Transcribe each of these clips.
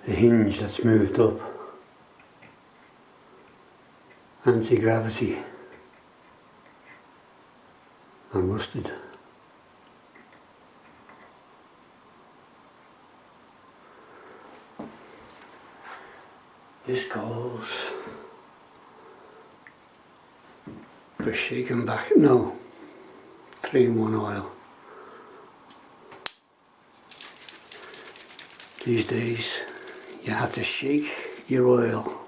a hinge that's moved up, anti-gravity, and rusted. This calls for shaking back, no, 3-in-1 oil. These days you have to shake your oil.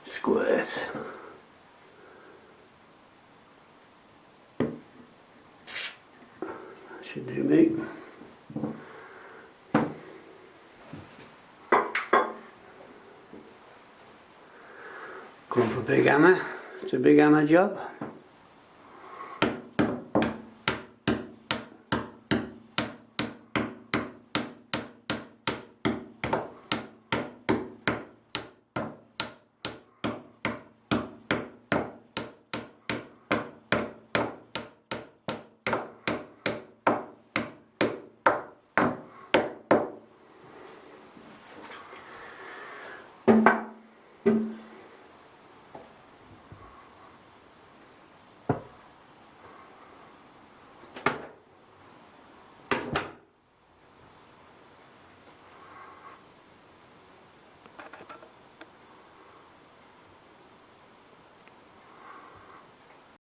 Squirt. Should do, mate. Going for big hammer. It's a big hammer job.